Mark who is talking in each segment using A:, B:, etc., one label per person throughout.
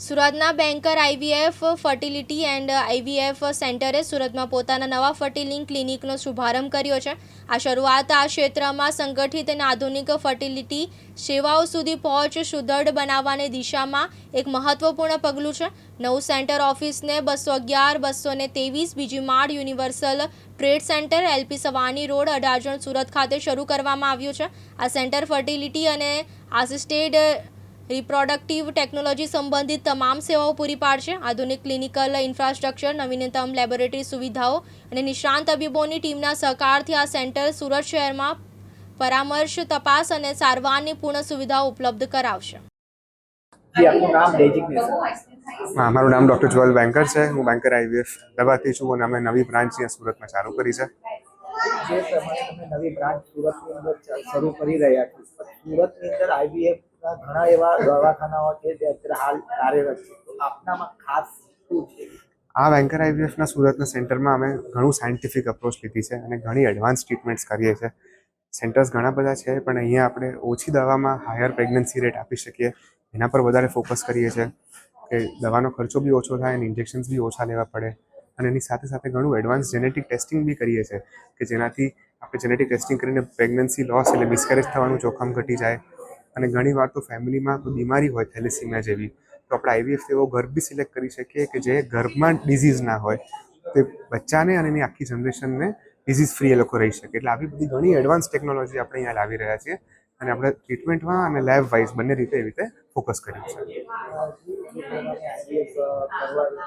A: સુરતના Banker IVF fertility and IVF સેન્ટરે સુરતમાં પોતાના નવા ફર્ટિલિંગ ક્લિનિકનો શુભારંભ કર્યો છે. આ શરૂઆત આ ક્ષેત્રમાં સંગઠિત અને આધુનિક ફર્ટિલિટી સેવાઓ સુધી પહોંચ સુદૃઢ બનાવવાની દિશામાં એક મહત્વપૂર્ણ પગલું છે. નવું સેન્ટર ઓફિસને 211-223 બીજી માળ universal trade centre LP Sawani road Adajan Surat ખાતે શરૂ કરવામાં આવ્યું છે. આ સેન્ટર ફર્ટિલિટી અને આસિસ્ટેડ રિપ્રોડક્ટિવ ટેકનોલોજી સંબંધિત તમામ સેવાઓ પૂરી પાડશે. આધુનિક ક્લિનિકલ ઇન્ફ્રાસ્ટ્રક્ચર, નવીનતમ લેબોરેટરી સુવિધાઓ અને નિષ્ણાંત તબીબોની ટીમના સહકારથી આ સેન્ટર સુરત શહેરમાં પરામર્શ, તપાસ અને સારવારની પૂર્ણ સુવિધાઓ ઉપલબ્ધ કરાવશે.
B: મારું નામ ડૉક્ટર જ્વલ બેન્કર છે. હું બેન્કર આઈવીએફ અમદાવાદથી છું અને અમે નવી બ્રાન્ચ અહીંયા સુરતમાં ચાલુ કરી છે.
C: જે પ્રમાણે તમે નવી બ્રાન્ચ સુરતની અંદર શરૂ કરી રહ્યા છો, સુરતની અંદર આઈવીએફના ઘણા એવા દવાખાનાઓ છે જે અત્યારે હાલ કાર્યરત છે, તો આપનામાં ખાસ શું છે?
B: આ બેન્કર આઈવીએફના સુરતના સેન્ટરમાં અમે ઘણું સાયન્ટિફિક અપ્રોચ લીધી છે અને ઘણી એડવાન્સ ટ્રીટમેન્ટ્સ કરીએ છીએ. સેન્ટર્સ ઘણા બધા છે, પણ અહીંયા આપણે ઓછી દવામાં હાયર પ્રેગ્નન્સી રેટ આપી શકીએ એના પર વધારે ફોકસ કરીએ છીએ કે દવાનો ખર્ચો બી ઓછો થાય અને ઇન્જેક્શન્સ બી ઓછા લેવા પડે. અને એની સાથે સાથે ઘણું એડવાન્સ જેનેટિક ટેસ્ટિંગ બી કરીએ છીએ કે જેનાથી આપણે જેનેટિક ટેસ્ટિંગ કરીને પ્રેગ્નન્સી લોસ એટલે મિસકેરેજ થવાનું જોખમ ઘટી જાય. અને ઘણીવાર તો ફેમિલીમાં કોઈ બીમારી હોય થેલેસીમિયા જેવી, તો આપણે આઈવીએફ એવો ગર્ભ બી સિલેક્ટ કરી શકીએ કે જે ગર્ભમાં ડિઝીઝ ના હોય, તે બચ્ચાને અને એની આખી જનરેશનને ડિઝીઝ ફ્રી એ લોકો રહી શકે. એટલે આવી બધી ઘણી એડવાન્સ ટેકનોલોજી આપણે અહીંયા લાવી રહ્યા છીએ અને આપણે ટ્રીટમેન્ટમાં અને લેબ વાઇઝ બંને રીતે એવી રીતે ફોકસ કર્યું છે.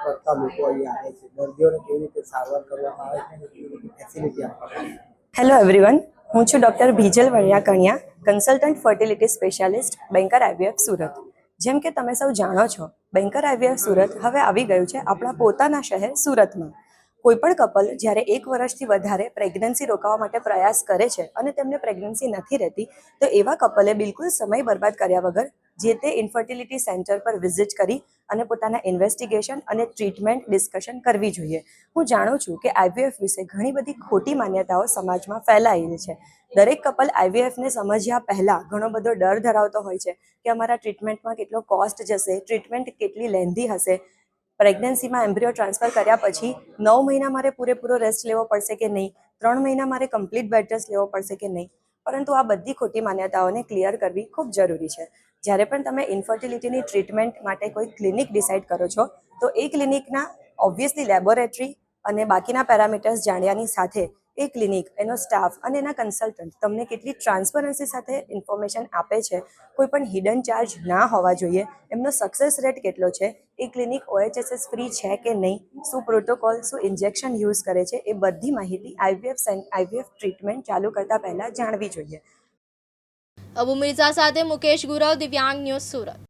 C: કરતા લોકો અહીંયા આવે છે, દર્દીઓને કેવી રીતે સારવાર કરવામાં આવે છે અને કેવી રીતે ફેસિલિટી આપવામાં આવે છે?
D: હેલો એવરીવન, હું છું doctor Bhijal Vaniya Kaniya, consultant fertility specialist, Banker IVF Surat. જેમ કે તમે સૌ જાણો છો, બેન્કર આઈવીએફ સુરત હવે આવી ગયું છે આપણા પોતાના શહેર સુરતમાં. કોઈપણ કપલ જ્યારે 1 વર્ષથી વધારે પ્રેગ્નન્સી રોકવા માટે પ્રયાસ કરે છે અને તેમને પ્રેગ્નન્સી નથી રહેતી, તો એવા કપલે બિલકુલ સમય બરબાદ કર્યા વગર જે તે ઇન્ફર્ટિલિટી સેન્ટર પર વિઝિટ કરી અને પોતાના ઇન્વેસ્ટિગેશન અને ટ્રીટમેન્ટ ડિસ્કશન કરવી જોઈએ. હું જાણું છું કે આઈવીએફ વિશે ઘણી બધી ખોટી માન્યતાઓ સમાજમાં ફેલાયેલી છે. દરેક કપલ આઈવીએફને સમજ્યા પહેલાં ઘણો બધો ડર ધરાવતો હોય છે કે અમારા ટ્રીટમેન્ટમાં કેટલો કોસ્ટ જશે, ટ્રીટમેન્ટ કેટલી લેન્ધી હશે, પ્રેગ્નન્સીમાં એમ્બ્રિયો ટ્રાન્સફર કર્યા પછી 9 મહિના મારે પૂરેપૂરો રેસ્ટ લેવો પડશે કે નહીં, 3 મહિના મારે કમ્પ્લીટ બેડ રેસ્ટ લેવો પડશે કે નહીં. પરંતુ આ બધી ખોટી માન્યતાઓને ક્લિયર કરવી ખૂબ જરૂરી છે. જ્યારે પણ તમે ઇન્ફર્ટિલિટીની ટ્રીટમેન્ટ માટે કોઈ ક્લિનિક ડિસાઇડ કરો છો, તો એ ક્લિનિકના ઓબ્વિયસલી લેબોરેટરી અને બાકીના પેરામીટર્સ જાણ્યાની સાથે એ ક્લિનિક, એનો સ્ટાફ અને એના કન્સલ્ટન્ટ તમને કેટલી ટ્રાન્સપરન્સી સાથે ઇન્ફોર્મેશન આપે છે, કોઈ પણ હિડન ચાર્જ ના હોવા જોઈએ, એમનો સક્સેસ રેટ કેટલો છે, એ ક્લિનિક OHSS ફ્રી છે કે નહીં, શું પ્રોટોકોલ, શું ઇન્જેક્શન યુઝ કરે છે, એ બધી માહિતી આઈવીએફ ટ્રીટમેન્ટ ચાલુ કરતાં પહેલાં જાણવી જોઈએ.
A: અબુ મિર્ઝા સાથે મુકેશ ગુરવ, દિવ્યાંગ ન્યૂઝ, સુરત.